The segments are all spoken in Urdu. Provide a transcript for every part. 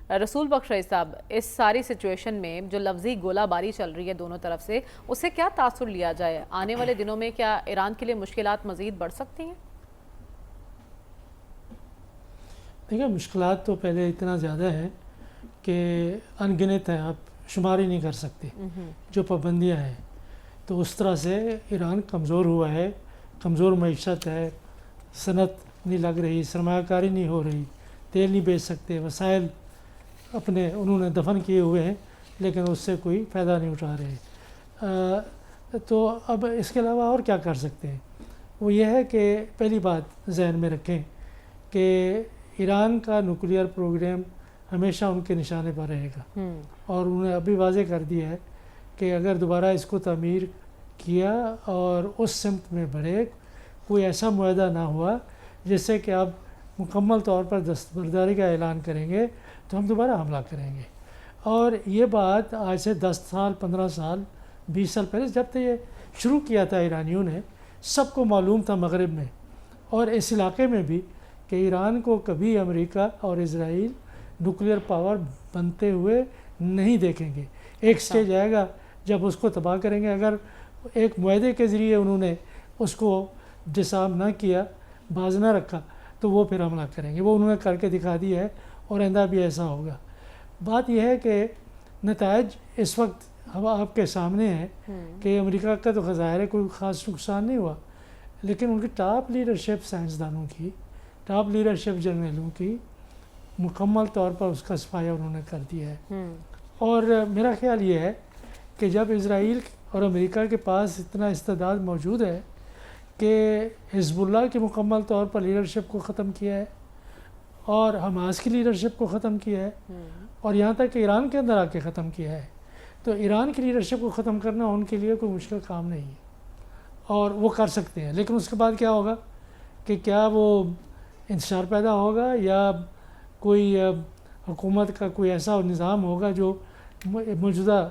رسول بخش رئیس صاحب، اس ساری سچویشن میں جو لفظی گولہ باری چل رہی ہے دونوں طرف سے، اس سے کیا تاثر لیا جائے؟ آنے والے دنوں میں کیا ایران کے لیے مشکلات مزید بڑھ سکتی ہیں؟ دیکھیں، مشکلات تو پہلے اتنا زیادہ ہے کہ ان گنت ہیں، آپ شمار ہی نہیں کر سکتے جو پابندیاں ہیں. تو اس طرح سے ایران کمزور ہوا ہے، کمزور معیشت ہے، صنعت نہیں لگ رہی، سرمایہ کاری نہیں ہو رہی، تیل نہیں بیچ سکتے، وسائل اپنے انہوں نے دفن کیے ہوئے ہیں لیکن اس سے کوئی فائدہ نہیں اٹھا رہے. تو اب اس کے علاوہ اور کیا کر سکتے ہیں؟ وہ یہ ہے کہ پہلی بات ذہن میں رکھیں کہ ایران کا نیوکلیئر پروگرام ہمیشہ ان کے نشانے پر رہے گا، اور انہوں نے ابھی واضح کر دیا ہے کہ اگر دوبارہ اس کو تعمیر کیا اور اس سمت میں بڑھے، کوئی ایسا معاہدہ نہ ہوا جس سے کہ آپ مکمل طور پر دستبرداری کا اعلان کریں گے تو ہم دوبارہ حملہ کریں گے. اور یہ بات آج سے 10 سال 15 سال 20 سال پہلے جب تک یہ شروع کیا تھا ایرانیوں نے، سب کو معلوم تھا مغرب میں اور اس علاقے میں بھی کہ ایران کو کبھی امریکہ اور اسرائیل نیوکلیئر پاور بنتے ہوئے نہیں دیکھیں گے. ایک سٹیج آئے گا جب اس کو تباہ کریں گے. اگر ایک معاہدے کے ذریعے انہوں نے اس کو ڈسارم نہ کیا، باز نہ رکھا، تو وہ پھر حملہ کریں گے. وہ انہوں نے کر کے دکھا دیا ہے اور آئندہ بھی ایسا ہوگا. بات یہ ہے کہ نتائج اس وقت آپ کے سامنے ہیں کہ امریکہ کا تو ظاہر ہے کوئی خاص نقصان نہیں ہوا، لیکن ان کی ٹاپ لیڈرشپ سائنسدانوں کی، ٹاپ لیڈرشپ جرنیلوں کی مکمل طور پر اس کا صفایا انہوں نے کر دیا ہے. اور میرا خیال یہ ہے کہ جب اسرائیل اور امریکہ کے پاس اتنا استعداد موجود ہے کہ حزب اللہ کی مکمل طور پر لیڈرشپ کو ختم کیا ہے اور حماس کی لیڈرشپ کو ختم کیا ہے اور یہاں تک کہ ایران کے اندر آ کے ختم کیا ہے، تو ایران کی لیڈرشپ کو ختم کرنا ان کے لیے کوئی مشکل کام نہیں ہے اور وہ کر سکتے ہیں. لیکن اس کے بعد کیا ہوگا کہ کیا وہ انتشار پیدا ہوگا یا کوئی حکومت کا کوئی ایسا نظام ہوگا جو موجودہ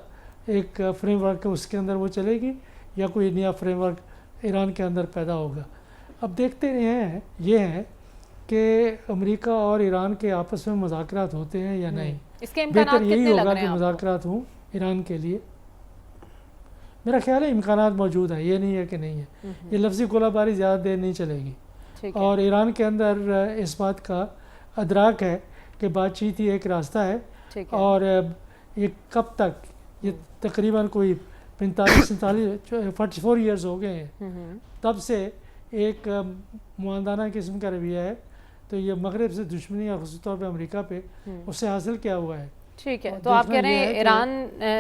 ایک فریم ورک اس کے اندر وہ چلے گی، یا کوئی نیا فریم ورک ایران کے اندر پیدا ہوگا. اب دیکھتے ہیں یہ ہے کہ امریکہ اور ایران کے آپس میں مذاکرات ہوتے ہیں یا نہیں. اس کے امکانات بہتر یہی کتنے لگ ہوگا رہے کہ ہیں مذاکرات ہوں ایران کے لیے. میرا خیال ہے امکانات موجود ہیں، یہ نہیں ہے کہ نہیں ہے. یہ لفظی گولہ باری زیادہ دیر نہیں چلے گی، اور ایران کے اندر اس بات کا ادراک ہے کہ بات چیت ہی ایک راستہ ہے. اور یہ کب تک، یہ تقریباً کوئی 44 ایئرز ہو گئے ہیں تب سے ایک معاندانہ قسم کا رویہ ہے. تو یہ مغرب سے دشمنی اور خصوص طور پہ امریکہ پہ اس سے حاصل کیا ہوا ہے. ٹھیک ہے، تو آپ کہہ رہے ہیں ایران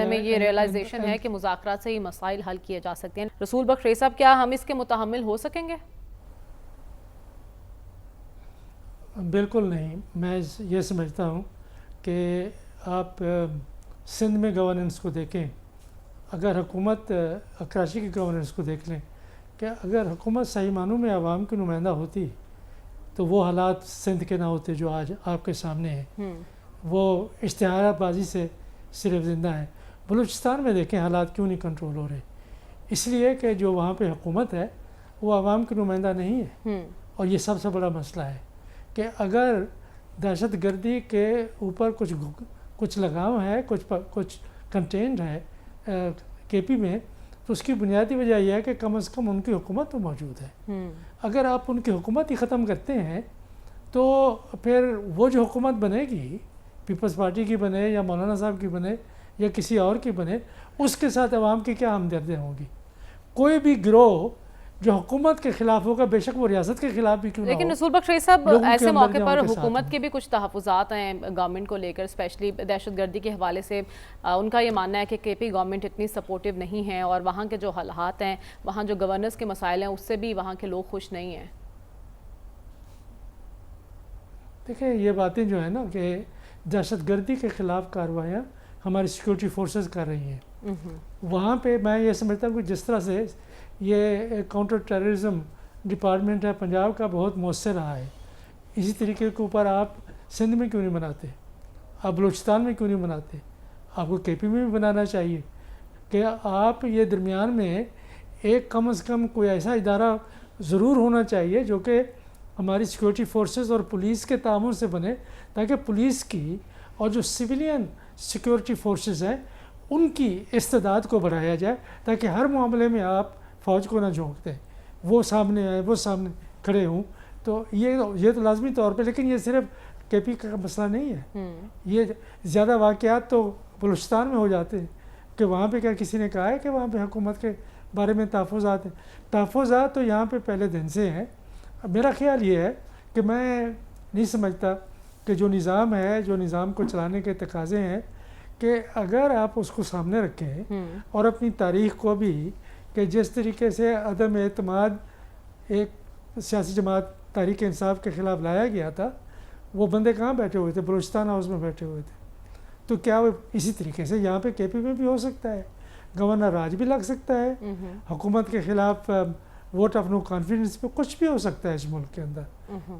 میں یہ ریئلائزیشن ہے کہ مذاکرات سے ہی مسائل حل کیے جا سکتے ہیں. رسول بخش رئیس صاحب، کیا ہم اس کے متحمل ہو سکیں گے؟ بالکل نہیں. میں یہ سمجھتا ہوں کہ آپ سندھ میں گورننس کو دیکھیں، اگر حکومت کراچی کی گورننس کو دیکھ لیں، کہ اگر حکومت صحیح معنوں میں عوام کی نمائندہ ہوتی تو وہ حالات سندھ کے نہ ہوتے جو آج آپ کے سامنے ہیں. وہ اشتہارات بازی سے صرف زندہ ہیں. بلوچستان میں دیکھیں حالات کیوں نہیں کنٹرول ہو رہے، اس لیے کہ جو وہاں پہ حکومت ہے وہ عوام کی نمائندہ نہیں ہے. اور یہ سب سے بڑا مسئلہ ہے کہ اگر دہشت گردی کے اوپر کچھ لگام ہے، کچھ کنٹینٹ ہے کے پی میں، تو اس کی بنیادی وجہ یہ ہے کہ کم از کم ان کی حکومت تو موجود ہے. اگر آپ ان کی حکومت ہی ختم کرتے ہیں تو پھر وہ جو حکومت بنے گی، پیپلز پارٹی کی بنے یا مولانا صاحب کی بنے یا کسی اور کی بنے، اس کے ساتھ عوام کی کیا ہمدردیاں ہوں گی. کوئی بھی گروہ جو حکومت کے خلاف ہوگا، بے شک وہ ریاست کے خلاف بھی کیوں نہ ہو. لیکن رسول بخش رئیس صاحب، ایسے موقع پر حکومت کے بھی کچھ تحفظات ہیں گورنمنٹ کو لے کر، اسپیشلی دہشت گردی کے حوالے سے. ان کا یہ ماننا ہے کہ کے پی گورنمنٹ اتنی سپورٹیو نہیں ہے اور وہاں کے جو حالات ہیں، وہاں جو گورننس کے مسائل ہیں، اس سے بھی وہاں کے لوگ خوش نہیں ہیں. دیکھیں، یہ باتیں جو ہیں نا کہ دہشت گردی کے خلاف کارروائیاں ہماری سیکورٹی فورسز کر رہی ہیں. وہاں پہ میں یہ سمجھتا ہوں کہ جس طرح سے یہ کاؤنٹر ٹیررزم ڈپارٹمنٹ ہے پنجاب کا بہت مؤثر رہا ہے، اسی طریقے کے اوپر آپ سندھ میں کیوں نہیں بناتے، آپ بلوچستان میں کیوں نہیں بناتے، آپ کو کے پی میں بھی بنانا چاہیے. کہ آپ یہ درمیان میں ایک کم از کم کوئی ایسا ادارہ ضرور ہونا چاہیے جو کہ ہماری سیکورٹی فورسز اور پولیس کے تعاون سے بنے، تاکہ پولیس کی اور جو سویلین سیکورٹی فورسز ہیں ان کی استعداد کو بڑھایا جائے تاکہ ہر معاملے میں آپ فوج کو نہ جھونک دیں، وہ سامنے آئے، وہ سامنے کھڑے ہوں. تو یہ تو لازمی طور پہ، لیکن یہ صرف کے پی کا مسئلہ نہیں ہے. یہ زیادہ واقعات تو بلوچستان میں ہو جاتے ہیں کہ وہاں پہ کیا کسی نے کہا ہے کہ وہاں پہ حکومت کے بارے میں تحفظات ہیں. تحفظات تو یہاں پہ پہلے دن سے ہیں. میرا خیال یہ ہے کہ میں نہیں سمجھتا کہ جو نظام ہے، جو نظام کو چلانے کے تقاضے ہیں، کہ اگر آپ اس کو سامنے رکھیں اور اپنی تاریخ کو بھی، کہ جس طریقے سے عدم اعتماد ایک سیاسی جماعت تحریک انصاف کے خلاف لایا گیا تھا، وہ بندے کہاں بیٹھے ہوئے تھے؟ بلوچستان ہاؤس میں بیٹھے ہوئے تھے. تو کیا وہ اسی طریقے سے یہاں پہ کے پی میں بھی ہو سکتا ہے؟ گورنر راج بھی لگ سکتا ہے، حکومت کے خلاف ووٹ آف نو کانفیڈنس پہ کچھ بھی ہو سکتا ہے اس ملک کے اندر.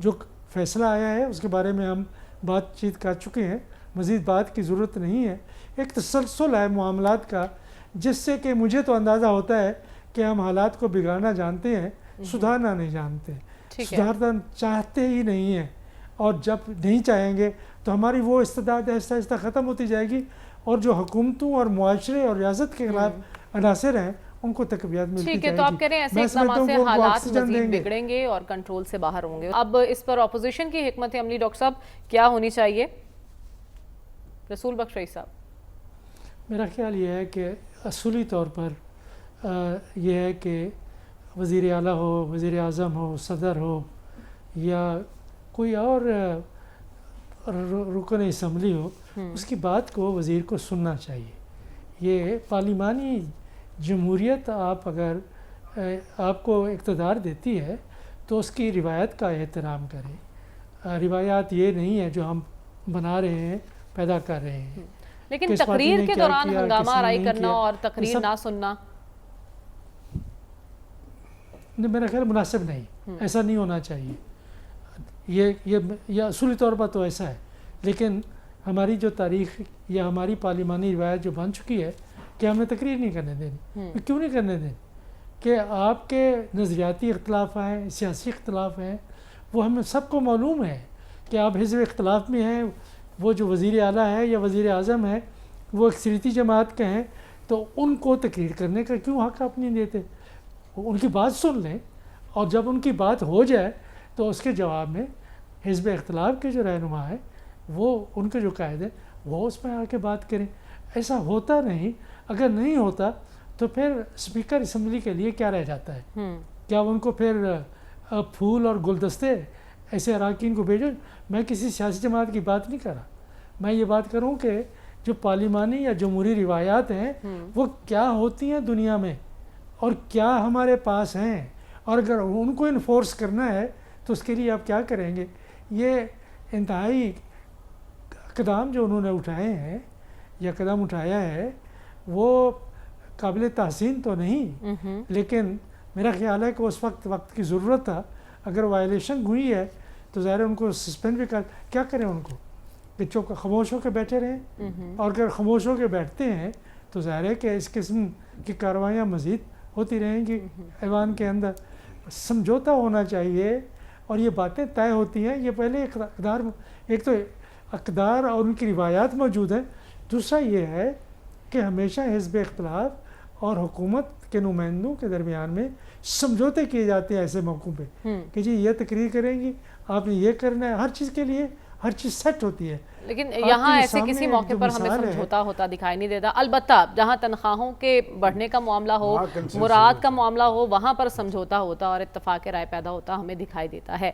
جو فیصلہ آیا ہے اس کے بارے میں ہم بات چیت کر چکے ہیں، مزید بات کی ضرورت نہیں ہے. ایک تسلسل ہے معاملات کا، جس سے کہ مجھے تو اندازہ ہوتا ہے کہ ہم حالات کو بگاڑنا جانتے ہیں، سدھارنا نہیں جانتے. سدھارنا چاہتے ہی نہیں ہیں، اور جب نہیں چاہیں گے تو ہماری وہ استعداد آہستہ آہستہ ختم ہوتی جائے گی، اور جو حکومتوں اور معاشرے اور ریاست کے خلاف عناصر ہیں ان کو تقویت ملتی جائے گی. ٹھیک ہے، تو آپ کہہ رہے ہیں ایسے اقدامات سے حالات مزید بگڑیں گے اور کنٹرول سے باہر ہوں گے. اب اس پر اپوزیشن کی حکمت عملی ڈاکٹر صاحب کیا ہونی چاہیے؟ رسول بخش رئیس صاحب. میرا خیال یہ ہے کہ اصولی طور پر یہ ہے کہ وزیر اعلیٰ ہو، وزیر اعظم ہو، صدر ہو، یا کوئی اور رکن اسمبلی ہو، اس کی بات کو وزیر کو سننا چاہیے. یہ پارلیمانی جمہوریت اگر آپ کو اقتدار دیتی ہے تو اس کی روایت کا احترام کریں. روایات یہ نہیں ہے جو ہم بنا رہے ہیں، پیدا کر رہے ہیں. لیکن تقریر کے دوران ہنگامہ آرائی کرنا اور تقریر نہ سننا میرا خیال مناسب نہیں، ایسا نہیں ہونا چاہیے. یہ اصولی طور پر تو ایسا ہے، لیکن ہماری جو تاریخ یا ہماری پارلیمانی روایت جو بن چکی ہے کہ ہمیں تقریر نہیں کرنے دینی. کیوں نہیں کرنے دینی؟ کہ آپ کے نظریاتی اختلاف ہیں، سیاسی اختلاف ہیں، وہ ہمیں سب کو معلوم ہے کہ آپ حزب اختلاف میں ہیں. وہ جو وزیر اعلیٰ ہے یا وزیر اعظم ہے وہ اکثریتی جماعت کے ہیں، تو ان کو تقریر کرنے کا کیوں حق آپ نہیں دیتے؟ ان کی بات سن لیں، اور جب ان کی بات ہو جائے تو اس کے جواب میں حزب اختلاف کے جو رہنما ہے، وہ ان کے جو قائد ہیں، وہ اس میں آ کے بات کریں. ایسا ہوتا نہیں. اگر نہیں ہوتا تو پھر اسپیکر اسمبلی کے لیے کیا رہ جاتا ہے؟ کیا ان کو پھر پھول اور گلدستے ایسے اراکین کو بھیجو؟ میں کسی سیاسی جماعت کی بات نہیں کر رہا. میں یہ بات کروں کہ جو پارلیمانی یا جمہوری روایات ہیں وہ کیا ہوتی ہیں دنیا میں، اور کیا ہمارے پاس ہیں، اور اگر ان کو انفورس کرنا ہے تو اس کے لیے آپ کیا کریں گے. یہ انتہائی اقدام جو انہوں نے اٹھائے ہیں یا قدم اٹھایا ہے وہ قابل تحسین تو نہیں، لیکن میرا خیال ہے کہ اس وقت کی ضرورت تھا. اگر وائلیشن ہوئی ہے تو ظاہر ان کو سسپینڈ بھی کیا کریں ان کو، کہ خاموش ہو کے بیٹھے رہیں. اور اگر خاموش ہو کے بیٹھتے ہیں تو ظاہر ہے کہ اس قسم کی کارروائیاں مزید ہوتی رہیں گی. ایوان کے اندر سمجھوتا ہونا چاہیے، اور یہ باتیں طے ہوتی ہیں. یہ پہلے اقدار، ایک تو اقدار اور ان کی روایات موجود ہیں، دوسرا یہ ہے کہ ہمیشہ حزب اختلاف اور حکومت کے نمائندوں کے درمیان میں سمجھوتے کیے جاتے ہیں ایسے موقعوں پہ کہ جی یہ تقریر کریں گی، آپ نے یہ کرنا ہے. ہر چیز کے لیے ہر چیز سیٹ ہوتی ہے. لیکن یہاں ایسے کسی موقع پر ہمیں سمجھوتا ہوتا دکھائی نہیں دیتا. البتہ جہاں تنخواہوں کے بڑھنے کا معاملہ ہو، مراد کا معاملہ ہو، وہاں پر سمجھوتا ہوتا اور اتفاق رائے پیدا ہوتا ہمیں دکھائی دیتا ہے.